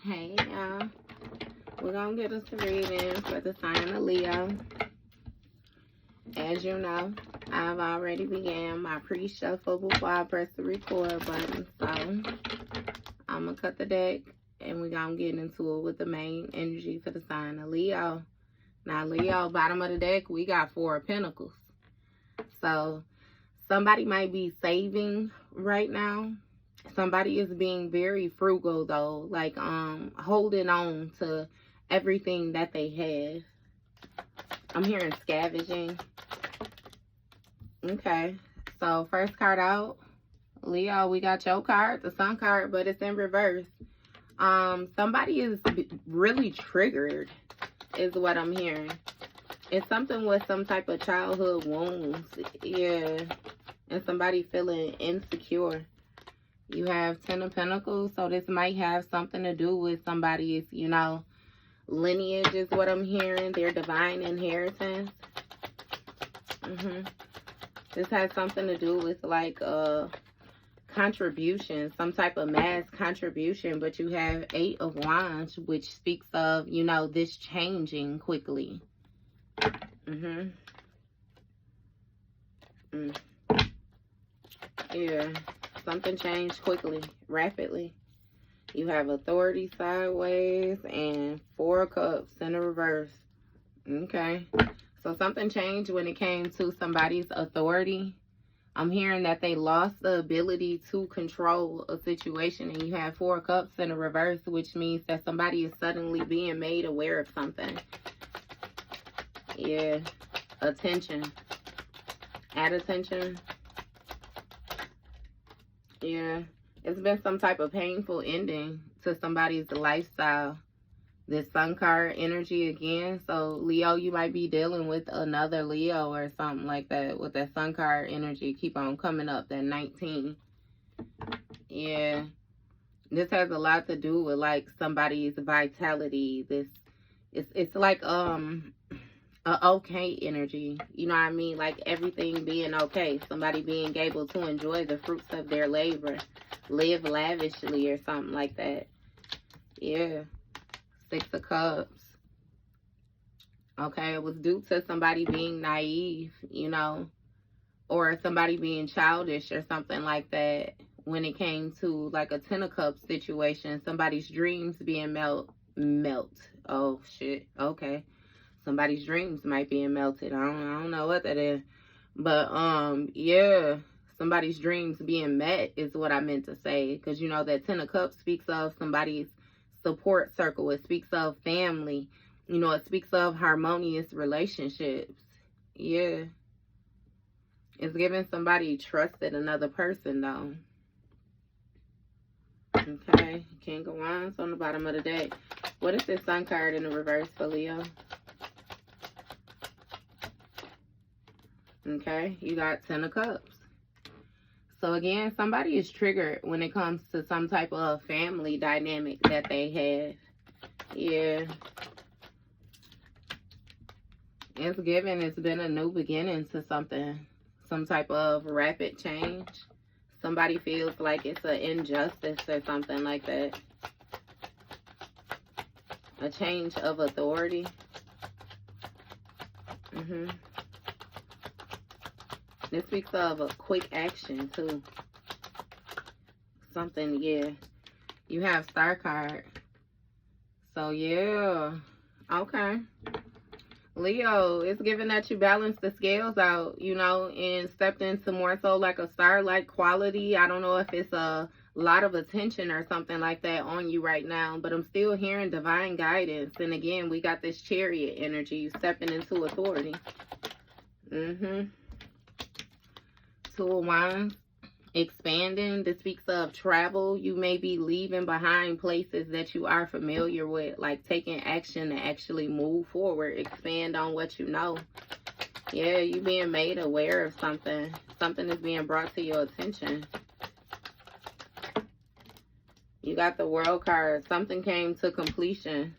Hey y'all, we're gonna get us a reading for the sign of Leo. As you know, I've already began my pre-shuffle before I press the record button, so I'm gonna cut the deck and we're gonna get into it with the main energy for the sign of Leo. Now Leo, bottom of the deck, we got 4 of Pentacles. So somebody might be saving right now. Somebody is being very frugal though, like holding on to everything that they have. I'm hearing scavenging. Okay, so first card out, Leo, we got your card, the Sun card, but it's in reverse. Somebody is really triggered is what I'm hearing. It's something with some type of childhood wounds, yeah, and somebody feeling insecure. You have 10 of Pentacles, so this might have something to do with somebody's, you know, lineage is what I'm hearing, their divine inheritance. This has something to do with like contribution, some type of mass contribution, but you have 8 of Wands, which speaks of, you know, this changing quickly. Yeah, something changed quickly, rapidly. You have Authority sideways and 4 of Cups in the reverse. Okay, so something changed when it came to somebody's authority. I'm hearing that they lost the ability to control a situation, and you have 4 Cups in the reverse, which means that somebody is suddenly being made aware of something. Yeah, attention. Add attention. Yeah, it's been some type of painful ending to somebody's lifestyle. This Sun card energy again. So Leo, you might be dealing with another Leo or something like that with that Sun card energy. Keep on coming up, that 19. Yeah, this has a lot to do with like somebody's vitality. This it's like a okay energy, you know what I mean, like everything being okay, somebody being able to enjoy the fruits of their labor, live lavishly or something like that. Yeah, 6 of Cups. Okay, it was due to somebody being naive, you know, or somebody being childish or something like that when it came to like a 10 of Cups situation, somebody's dreams being melt. Oh shit, okay. Somebody's dreams might be melted. I don't know what that is. But, yeah, somebody's dreams being met is what I meant to say. Because, you know, that 10 of Cups speaks of somebody's support circle. It speaks of family. You know, it speaks of harmonious relationships. Yeah. It's giving somebody trusted another person, though. Okay. King of Wands on the bottom of the deck. What is this Sun card in the reverse for Leo? Okay, you got 10 of Cups. So again, somebody is triggered when it comes to some type of family dynamic that they have. Yeah. It's given, it's been a new beginning to something. Some type of rapid change. Somebody feels like it's an injustice or something like that. A change of authority. This speaks of a quick action, too. Something, yeah. You have Star card. So, yeah. Okay. Leo, it's given that you balance the scales out, you know, and stepped into more so like a star-like quality. I don't know if it's a lot of attention or something like that on you right now, but I'm still hearing divine guidance. And again, we got this Chariot energy. You stepping into authority. 2 of Wands, expanding. This speaks of travel. You may be leaving behind places that you are familiar with, like taking action to actually move forward, expand on what you know. Yeah, you being made aware of something. Something is being brought to your attention. You got the World card. Something came to completion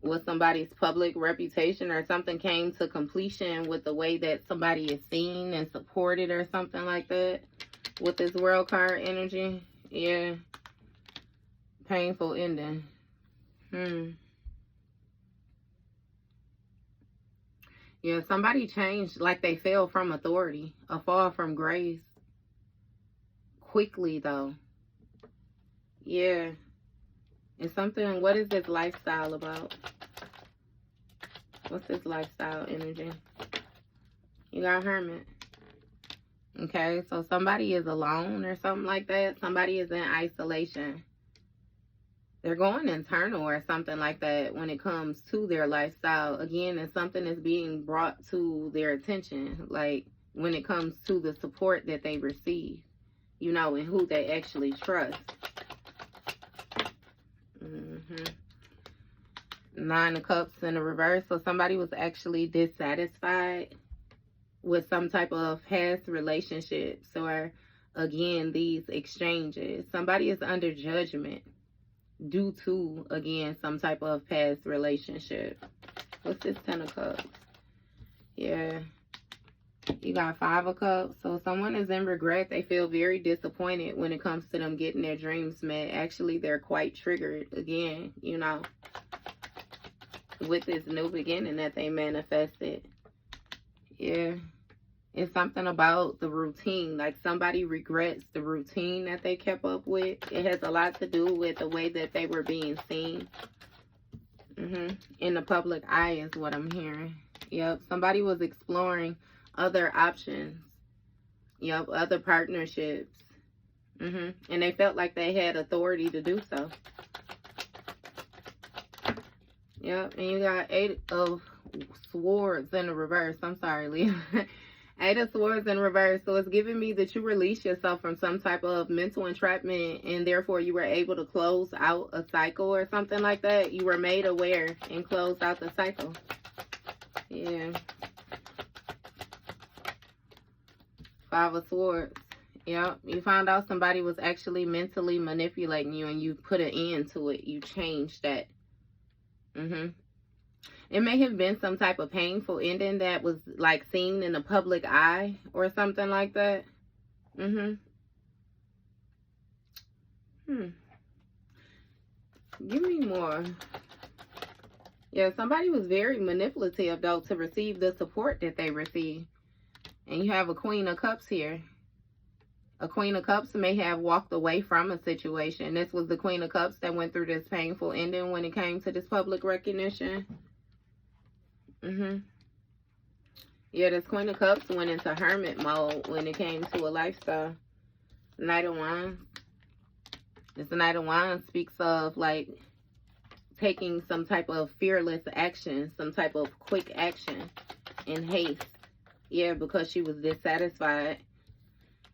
with somebody's public reputation, or something came to completion with the way that somebody is seen and supported or something like that with this World card energy. Yeah, Painful ending. Yeah, somebody changed, like they fell from authority. A fall from grace. Quickly, though. Yeah. It's something, what is this lifestyle about? What's this lifestyle energy? You got Hermit. Okay, so somebody is alone or something like that. Somebody is in isolation. They're going internal or something like that when it comes to their lifestyle. Again, it's something that's being brought to their attention. Like when it comes to the support that they receive, you know, and who they actually trust. Nine of Cups in the reverse. So somebody was actually dissatisfied with some type of past relationships or, again, these exchanges. Somebody is under judgment due to, again, some type of past relationship. What's this 10 of Cups? Yeah. You got 5 of Cups. So someone is in regret. They feel very disappointed when it comes to them getting their dreams met. Actually, they're quite triggered, again, you know, with this new beginning that they manifested. Yeah. It's something about the routine. Like somebody regrets the routine that they kept up with. It has a lot to do with the way that they were being seen. In the public eye is what I'm hearing. Yep. Somebody was exploring other options. Yep. Other partnerships. And they felt like they had authority to do so. Yep. And you got 8 of Swords in the reverse. I'm sorry, Leo. 8 of Swords in reverse. So it's giving me that you release yourself from some type of mental entrapment and therefore you were able to close out a cycle or something like that. You were made aware and closed out the cycle. Yeah. 5 of Swords. Yep. You found out somebody was actually mentally manipulating you and you put an end to it. You changed that. It may have been some type of painful ending that was like seen in the public eye or something like that. Give me more. Yeah, somebody was very manipulative though to receive the support that they received. And you have a Queen of Cups here. A Queen of Cups may have walked away from a situation. This was the Queen of Cups that went through this painful ending when it came to this public recognition. Yeah, this Queen of Cups went into hermit mode when it came to a lifestyle. Knight of Wands. This Knight of Wands speaks of like taking some type of fearless action, some type of quick action in haste. Yeah, because she was dissatisfied.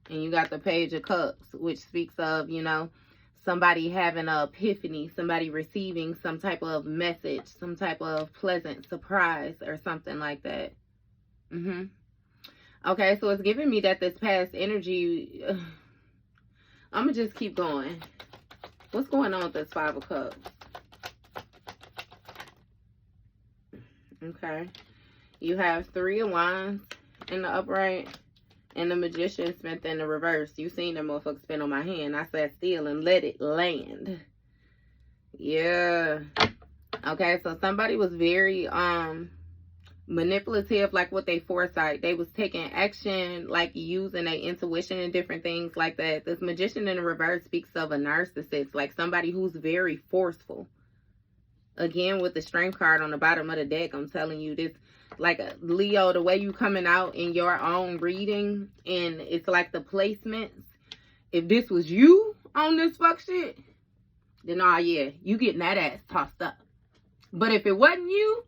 And you got the Page of Cups, which speaks of, you know, somebody having an epiphany, somebody receiving some type of message, some type of pleasant surprise or something like that. Okay, so it's giving me that this past energy, I'm going to just keep going. What's going on with this 5 of Cups? Okay. You have 3 of Wands in the upright. And the Magician spent in the reverse. You seen that motherfucker spin on my hand. I sat still and let it land. Yeah. Okay, so somebody was very manipulative, like with their foresight. They was taking action, like using their intuition and different things like that. This Magician in the reverse speaks of a narcissist, like somebody who's very forceful. Again, with the Strength card on the bottom of the deck, I'm telling you this. Like Leo, the way you coming out in your own reading, and it's like the placements. If this was you on this fuck shit, then yeah, you getting that ass tossed up. But if it wasn't you,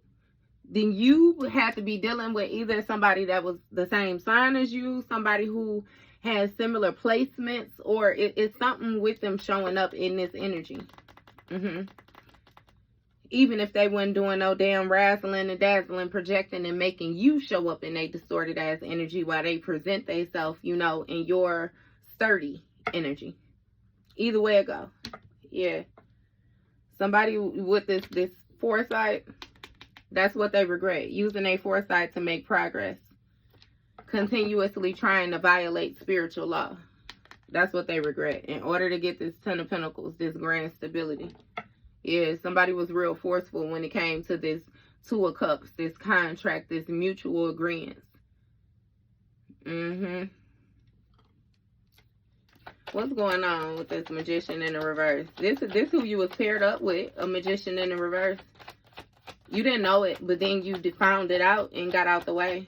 then you would have to be dealing with either somebody that was the same sign as you, somebody who has similar placements, or it's something with them showing up in this energy. Even if they wasn't doing no damn razzling and dazzling, projecting and making you show up in a distorted ass energy while they present themselves, you know, in your sturdy energy. Either way it go. Yeah. Somebody with this foresight, that's what they regret. Using their foresight to make progress. Continuously trying to violate spiritual law. That's what they regret. In order to get this Ten of Pentacles, this grand stability. Yeah, somebody was real forceful when it came to this Two of Cups, this contract, this mutual agreement. What's going on with this Magician in the reverse? This who you was paired up with, a Magician in the reverse. You didn't know it, but then you found it out and got out the way.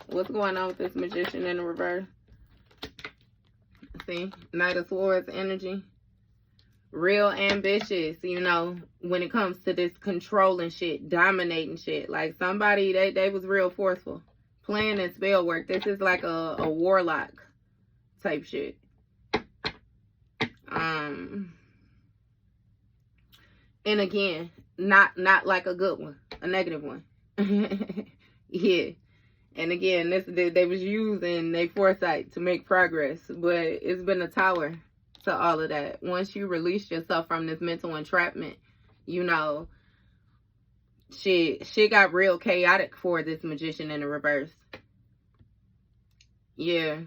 What's going on with this Magician in the reverse? See, Knight of Swords energy. Real ambitious, you know, when it comes to this controlling shit, dominating shit. Like somebody, they was real forceful. Playing and spell work. This is like a warlock type shit. And again, not like a good one, a negative one. Yeah. And again, they was using their foresight to make progress, but it's been a tower to all of that. Once you release yourself from this mental entrapment, you know, shit got real chaotic for this Magician in the reverse. Yeah.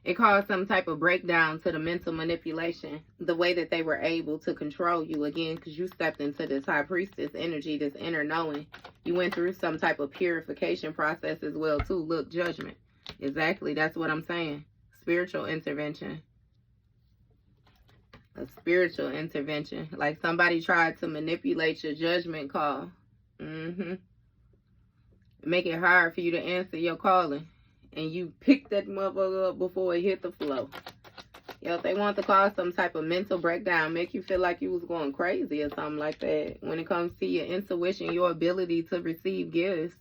It caused some type of breakdown to the mental manipulation, the way that they were able to control you again, because you stepped into this High Priestess energy, this inner knowing. You went through some type of purification process as well, too. Look, judgment. Exactly. That's what I'm saying. Spiritual intervention. A spiritual intervention. Like somebody tried to manipulate your judgment call. Make it hard for you to answer your calling. And you pick that motherfucker up before it hit the floor. Yo, if they want to cause some type of mental breakdown, make you feel like you was going crazy or something like that. When it comes to your intuition, your ability to receive gifts.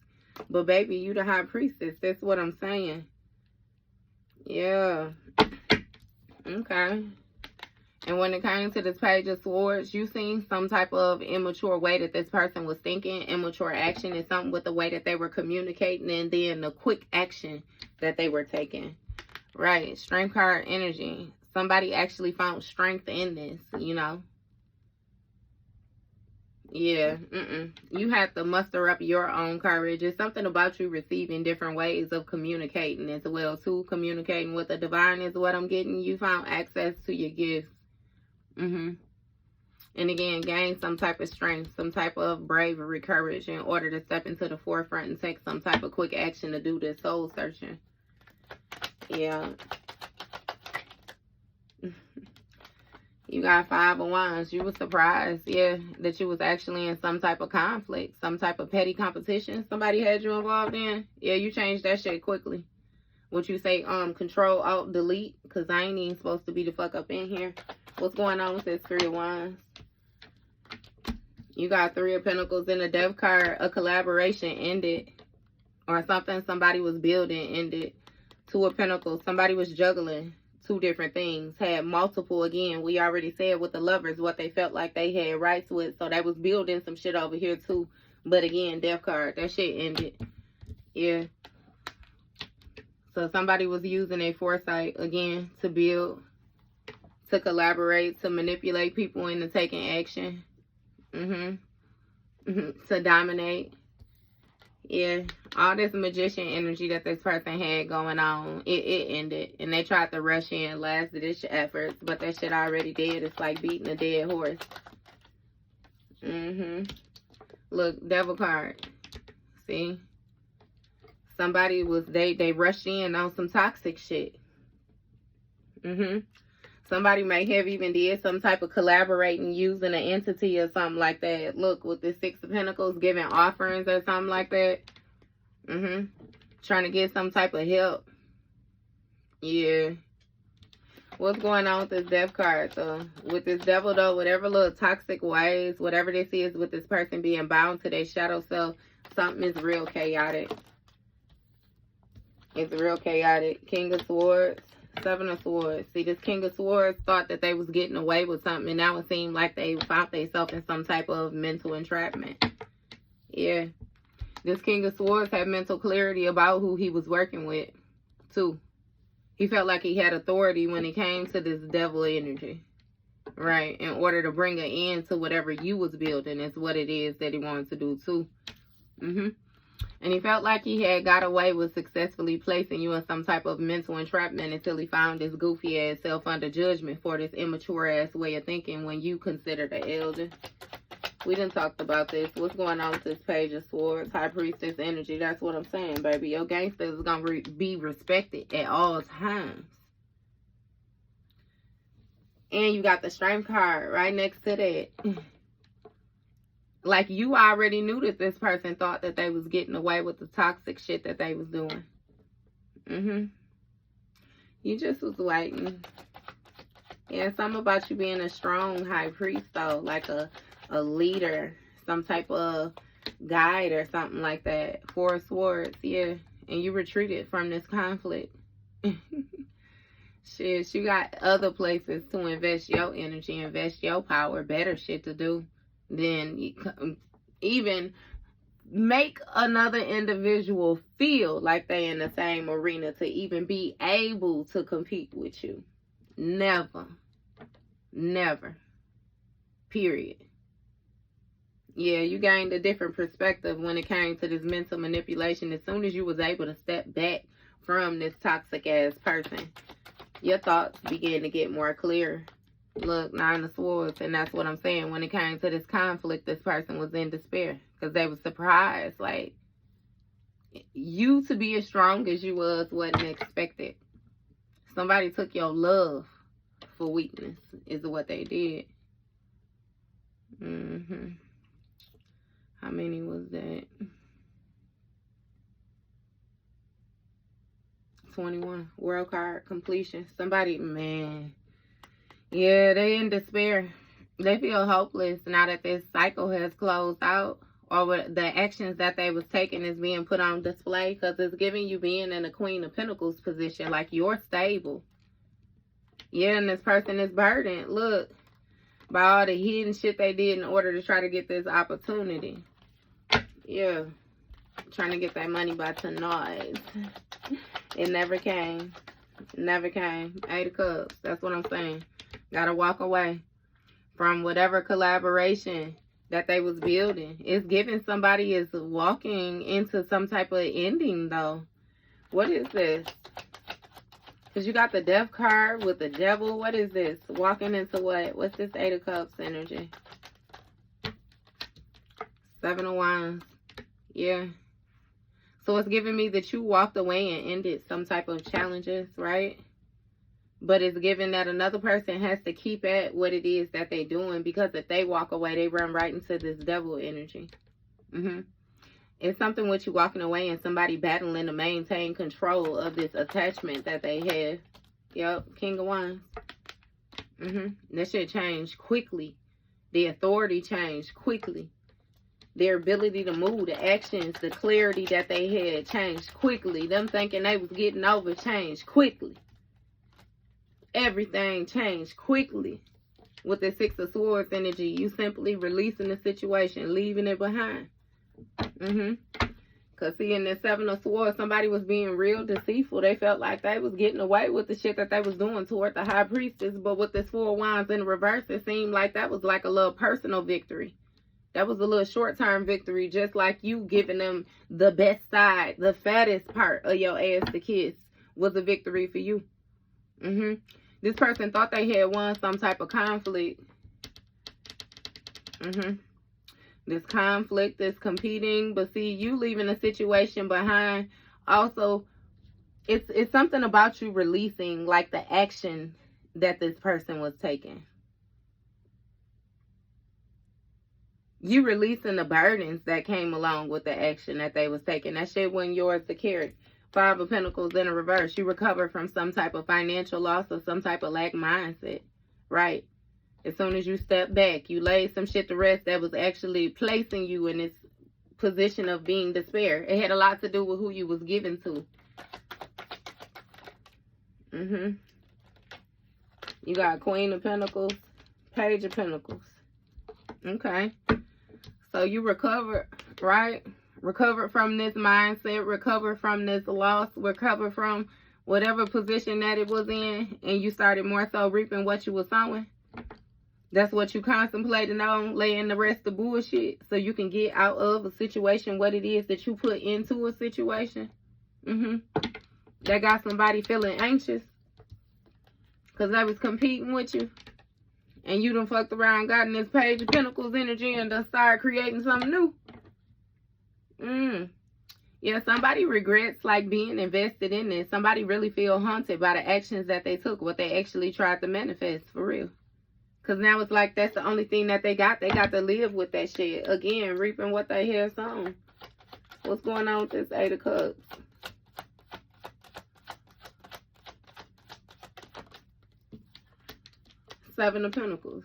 But baby, you the High Priestess. That's what I'm saying. Yeah. Okay. And when it came to this Page of Swords, you seen some type of immature way that this person was thinking. Immature action is something with the way that they were communicating, and then the quick action that they were taking. Right. Strength card energy. Somebody actually found strength in this, you know. Yeah. You have to muster up your own courage. It's something about you receiving different ways of communicating as well, too. Communicating with the divine is what I'm getting. You found access to your gifts. And again, gain some type of strength, some type of bravery, courage in order to step into the forefront and take some type of quick action to do this soul searching. Yeah. You got 5 of Wands. You were surprised, yeah, that you was actually in some type of conflict, some type of petty competition somebody had you involved in. Yeah, you changed that shit quickly. What you say, Control, Alt, Delete, because I ain't even supposed to be the fuck up in here. What's going on with this 3 of Wands? You got 3 of Pentacles in the Death card. A collaboration ended. Or something somebody was building ended. 2 of Pentacles. Somebody was juggling 2 different things. Had multiple, again, we already said with the Lovers, what they felt like they had rights with. So they was building some shit over here too. But again, Death card. That shit ended. Yeah. So somebody was using a foresight, again, to build, to collaborate, to manipulate people into taking action. To dominate. Yeah. All this Magician energy that this person had going on, it ended. And they tried to rush in last-ditch efforts, but that shit already dead. It's like beating a dead horse. Look, Devil card. See? Somebody was, they rushed in on some toxic shit. Somebody may have even did some type of collaborating using an entity or something like that. Look, with the 6 of Pentacles, giving offerings or something like that. Trying to get some type of help. Yeah. What's going on with this Death card? So, with this Devil, though, whatever little toxic ways, whatever this is with this person being bound to their shadow self, something is real chaotic. It's real chaotic. King of Swords. 7 of Swords. See, this King of Swords thought that they was getting away with something, and now it seemed like they found themselves in some type of mental entrapment. Yeah. This King of Swords had mental clarity about who he was working with, too. He felt like he had authority when it came to this devil energy. Right. In order to bring an end to whatever you was building is what it is that he wanted to do, too. And he felt like he had got away with successfully placing you in some type of mental entrapment until he found this goofy ass self under judgment for this immature ass way of thinking when you consider the elder. We done talked about this. What's going on with this Page of Swords? High Priestess energy. That's what I'm saying, baby. Your gangster is going to be respected at all times. And you got the Strength card right next to that. Like, you already knew that this person thought that they was getting away with the toxic shit that they was doing. You just was waiting. Yeah, something about you being a strong high priest, though. Like a leader. Some type of guide or something like that. Four of Swords, yeah. And you retreated from this conflict. Shit, you got other places to invest your energy, invest your power, better shit to do. Then even make another individual feel like they in the same arena to even be able to compete with you. Never. Never. Period. Yeah, you gained a different perspective when it came to this mental manipulation. As soon as you was able to step back from this toxic ass person, your thoughts began to get more clear. Look, Nine of Swords, and that's what I'm saying. When it came to this conflict, this person was in despair because they were surprised. Like, you to be as strong as you was wasn't expected. Somebody took your love for weakness, is what they did. How many was that? 21. World card, completion. Somebody, man. Yeah, they in despair. They feel hopeless now that this cycle has closed out, or the actions that they was taking is being put on display, because it's giving you being in the Queen of Pentacles position, like you're stable. Yeah, and this person is burdened, look, by all the hidden shit they did in order to try to get this opportunity. Yeah, trying to get that money by tonight. It never came. Never came. 8 of Cups, that's what I'm saying. Gotta walk away from whatever collaboration that they was building. It's giving somebody is walking into some type of ending, though. What is this? Because you got the Death card with the Devil. What is this? Walking into what? What's this 8 of Cups energy? 7 of Wands. Yeah. So it's giving me that you walked away and ended some type of challenges, right? But it's given that another person has to keep at what it is that they're doing, because if they walk away, they run right into this Devil energy. It's something with you walking away and somebody battling to maintain control of this attachment that they have. Yep, King of Wands. That shit changed quickly. The authority changed quickly. Their ability to move, the actions, the clarity that they had changed quickly. Them thinking they was getting over changed quickly. Everything changed quickly. With the 6 of Swords energy, you simply releasing the situation, leaving it behind. Because see, in the 7 of Swords, somebody was being real deceitful. They felt like they was getting away with the shit that they was doing toward the High Priestess. But with this 4 of Wands in reverse, it seemed like that was like a little personal victory. That was a little short-term victory, just like you giving them the best side, the fattest part of your ass to kiss was a victory for you. This person thought they had won some type of conflict. This conflict is competing, but see, you leaving a situation behind. Also, it's something about you releasing, like, the action that this person was taking. You releasing the burdens that came along with the action that they was taking. That shit wasn't yours to carry. 5 of Pentacles in a reverse. You recover from some type of financial loss or some type of lack mindset. Right? As soon as you step back, you laid some shit to rest that was actually placing you in this position of being despair. It had a lot to do with who you was given to. You got Queen of Pentacles, Page of Pentacles. Okay. So you recovered, right? Recovered from this mindset, recovered from this loss, recovered from whatever position that it was in, and you started more so reaping what you were sowing. That's what you contemplating on, laying the rest of bullshit so you can get out of a situation, what it is that you put into a situation. That got somebody feeling anxious because they was competing with you. And you done fucked around, got in this Page of Pentacles energy and done started creating something new. Yeah, somebody regrets like being invested in this. Somebody really feel haunted by the actions that they took, what they actually tried to manifest, for real. Because now it's like that's the only thing that they got. They got to live with that shit. Again, reaping what they have sown. What's going on with this Eight of Cups? Seven of Pentacles.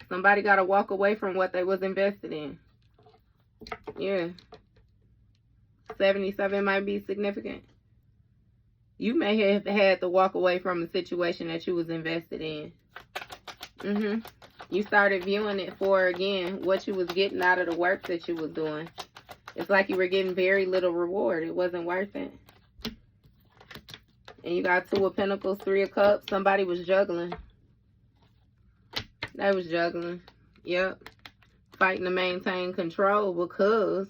Somebody got to walk away from what they was invested in. Yeah. 77 might be significant. You may have had to walk away from a situation that you was invested in. You started viewing it for, again, what you was getting out of the work that you was doing. It's like you were getting very little reward. It wasn't worth it. And you got Two of Pentacles, Three of Cups. Somebody was juggling. They was juggling. Yep. Fighting to maintain control because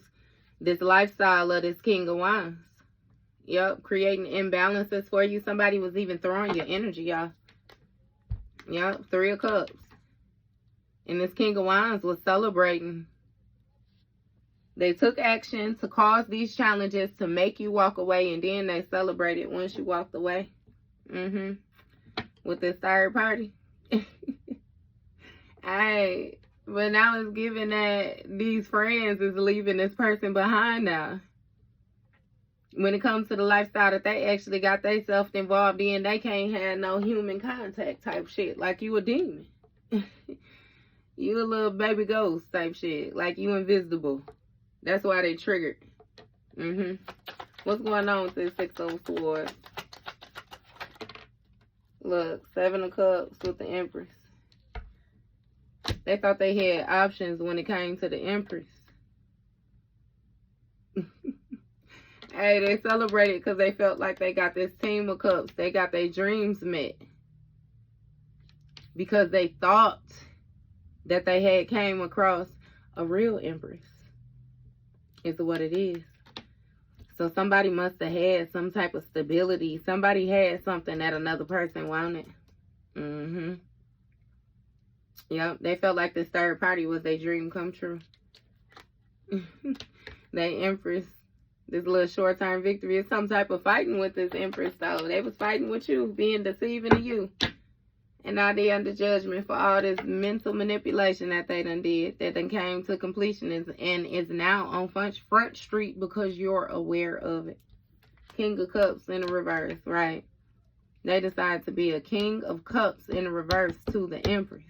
this lifestyle of this King of Wands. Yep. Creating imbalances for you. Somebody was even throwing your energy, y'all. Yep. Three of Cups. And this King of Wands was celebrating. They took action to cause these challenges to make you walk away. And then they celebrated once you walked away. With this third party. Alright. But now it's given that these friends is leaving this person behind now. When it comes to the lifestyle that they actually got themselves involved in, they can't have no human contact type shit. Like you a demon. You a little baby ghost type shit. Like you invisible. That's why they triggered. What's going on with this Six of Swords? Look, Seven of Cups with the Empress. They thought they had options when it came to the Empress. Hey, they celebrated because they felt like they got this Team of Cups. They got their dreams met. Because they thought that they had came across a real Empress. Is what it is. So somebody must have had some type of stability. Somebody had something that another person wanted. Yep, they felt like this third party was their dream come true. They Empress. This little short-term victory is some type of fighting with this Empress, though. They was fighting with you, being deceiving to you. And now they under judgment for all this mental manipulation that they done did. That done came to completion and is now on Front Street because you're aware of it. King of Cups in the reverse, right? They decide to be a King of Cups in the reverse to the Empress.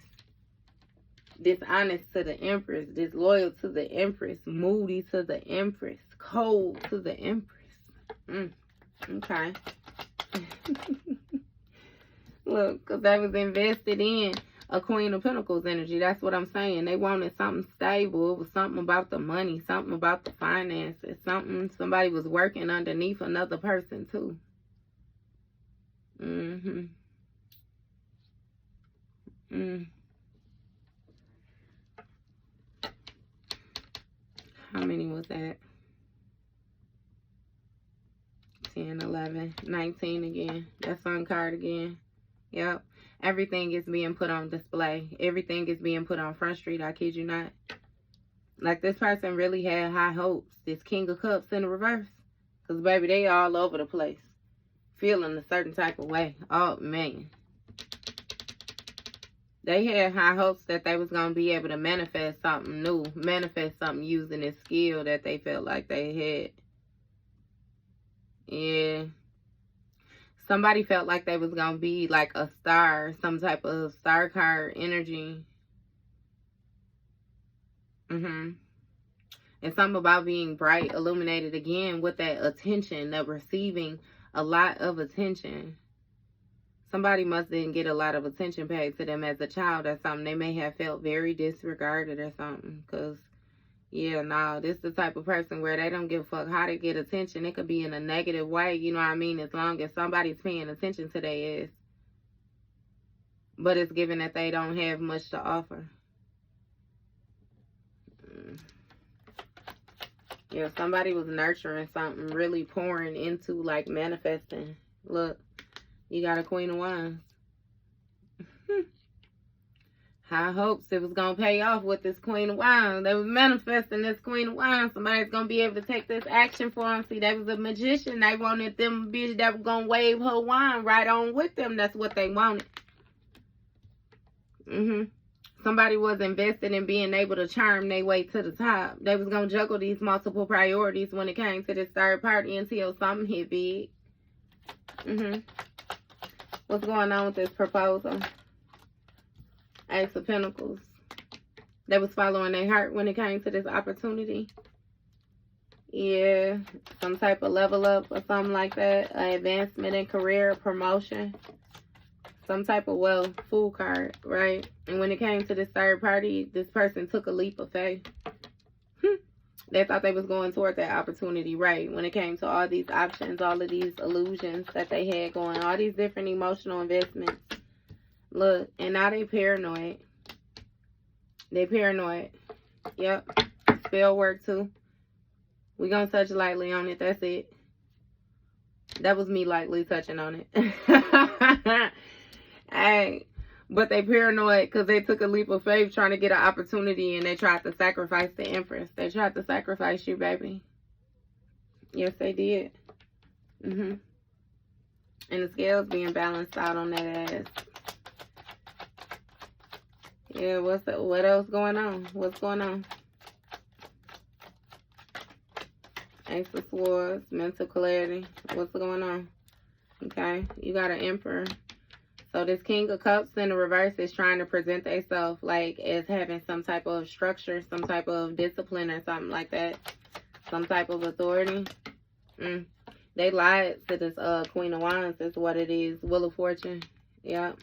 Dishonest to the Empress. Disloyal to the Empress. Moody to the Empress. Cold to the Empress. Okay. Look, because they was invested in a Queen of Pentacles energy. That's what I'm saying. They wanted something stable. It was something about the money. Something about the finances. Somebody was working underneath another person, too. How many was that? 10, 11, 19 again. That Sun card again. Yep. Everything is being put on display. Everything is being put on Front Street. I kid you not. Like this person really had high hopes. This King of Cups in the reverse. Because, baby, they all over the place. Feeling a certain type of way. Oh, man. They had high hopes that they was going to be able to manifest something new. Manifest something using this skill that they felt like they had. Yeah. Somebody felt like they was going to be like a star. Some type of star card energy. And something about being bright, illuminated again with that attention, that receiving a lot of attention. Somebody must didn't get a lot of attention paid to them as a child or something. They may have felt very disregarded or something. Because, yeah, no, this is the type of person where they don't give a fuck how they get attention. It could be in a negative way, you know what I mean? As long as somebody's paying attention to their ass. But it's given that they don't have much to offer. Yeah, somebody was nurturing something, really pouring into, like, manifesting. Look, you got a Queen of Wands. High hopes it was going to pay off with this Queen of Wands. They was manifesting this Queen of Wands. Somebody's going to be able to take this action for them. See, they was a magician. They wanted them bitch that was going to wave her wand right on with them. That's what they wanted. Somebody was invested in being able to charm their way to the top. They was going to juggle these multiple priorities when it came to this third party until something hit big. What's going on with this proposal? Ace of Pentacles. They was following their heart when it came to this opportunity. Yeah, some type of level up or something like that. Advancement in career, promotion. Some type of wealth, fool card, right? And when it came to this third party, this person took a leap of faith. They thought they was going toward that opportunity, right? When it came to all these options, all of these illusions that they had going, all these different emotional investments. Look, and now they paranoid. They paranoid. Yep. Spell work too. We gonna touch lightly on it. That's it. That was me lightly touching on it. Hey, but they paranoid because they took a leap of faith trying to get an opportunity, and they tried to sacrifice the Empress. They tried to sacrifice you, baby. Yes, they did. And the scales being balanced out on that ass. Yeah, what else going on? What's going on? Ace of Swords, mental clarity. What's going on? Okay, you got an Emperor. So this King of Cups in the reverse is trying to present themselves like as having some type of structure, some type of discipline or something like that. Some type of authority. They lied to this Queen of Wands. That's what it is. Wheel of Fortune. Yep.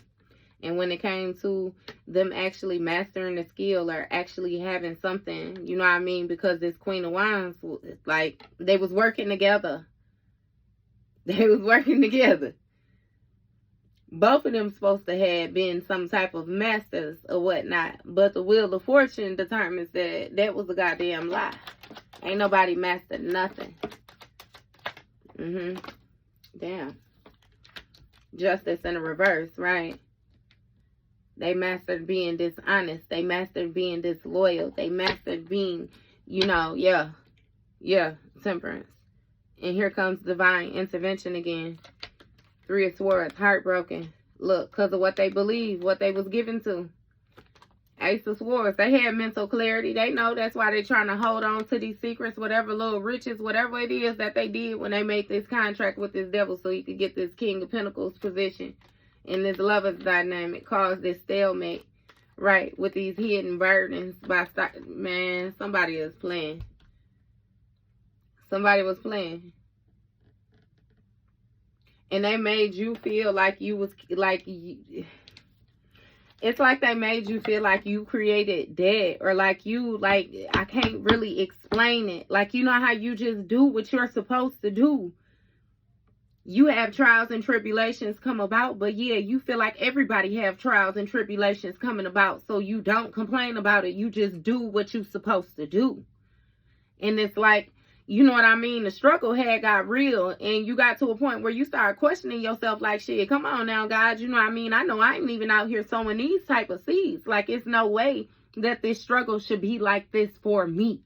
And when it came to them actually mastering the skill or actually having something, you know what I mean? Because this Queen of Wands, like, they was working together. They was working together. Both of them supposed to have been some type of masters or whatnot. But the Wheel of Fortune determines that that was a goddamn lie. Ain't nobody mastered nothing. Damn. Justice in the reverse, right? They mastered being dishonest. They mastered being disloyal. They mastered being, you know, temperance. And here comes divine intervention again. Three of Swords, heartbroken. Look, because of what they believe, what they was given to. Ace of Swords, they had mental clarity. They know that's why they're trying to hold on to these secrets, whatever little riches, whatever it is that they did when they made this contract with this devil so he could get this King of Pentacles position. And this lover's dynamic caused this stalemate, right, with these hidden burdens by, man, somebody is playing. Somebody was playing. And they made you feel like you was, like, it's like they made you feel like you created debt, or like you, like, I can't really explain it. Like, you know how you just do what you're supposed to do. You have trials and tribulations come about, but yeah, you feel like everybody have trials and tribulations coming about, so you don't complain about it. You just do what you're supposed to do. And it's like, you know what I mean? The struggle had got real, and you got to a point where you start questioning yourself like, shit, come on now, God. You know what I mean? I know I ain't even out here sowing these type of seeds. Like, it's no way that this struggle should be like this for me.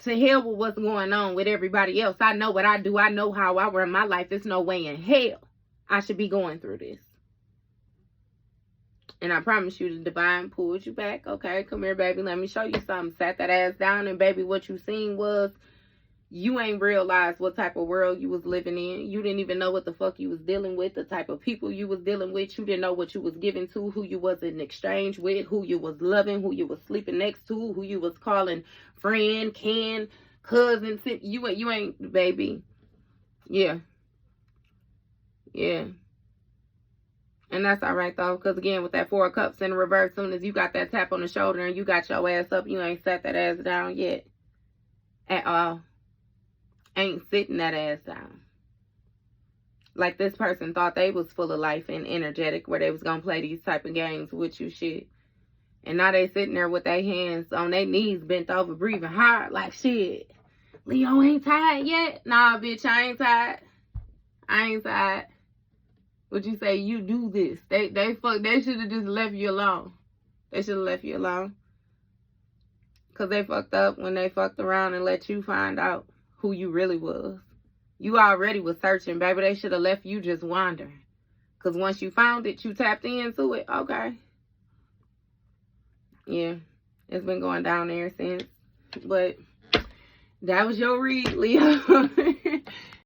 To hell with what's going on with everybody else. I know what I do. I know how I run my life. There's no way in hell I should be going through this. And I promise you, the divine pulled you back. Okay, come here, baby. Let me show you something. Sat that ass down, and baby, what you seen was you ain't realized what type of world you was living in. You didn't even know what the fuck you was dealing with, the type of people you was dealing with. You didn't know what you was giving to, who you was in exchange with, who you was loving, who you was sleeping next to, who you was calling friend, kin, cousin. You ain't, baby. Yeah. Yeah. And that's all right, though, because, again, with that Four of Cups in the reverse, as soon as you got that tap on the shoulder and you got your ass up, you ain't sat that ass down yet. At all. Ain't sitting that ass down. Like, this person thought they was full of life and energetic, where they was gonna play these type of games with you, shit. And now they sitting there with their hands on their knees, bent over, breathing hard, like, shit, Leo ain't tired yet? Nah, bitch, I ain't tired. I ain't tired. Would you say you do this? They should have just left you alone. They should have left you alone. Because they fucked up when they fucked around and let you find out who you really was. You already was searching, baby. They should have left you just wandering. Because once you found it, you tapped into it. Okay. Yeah. It's been going down there since. But that was your read, Leo.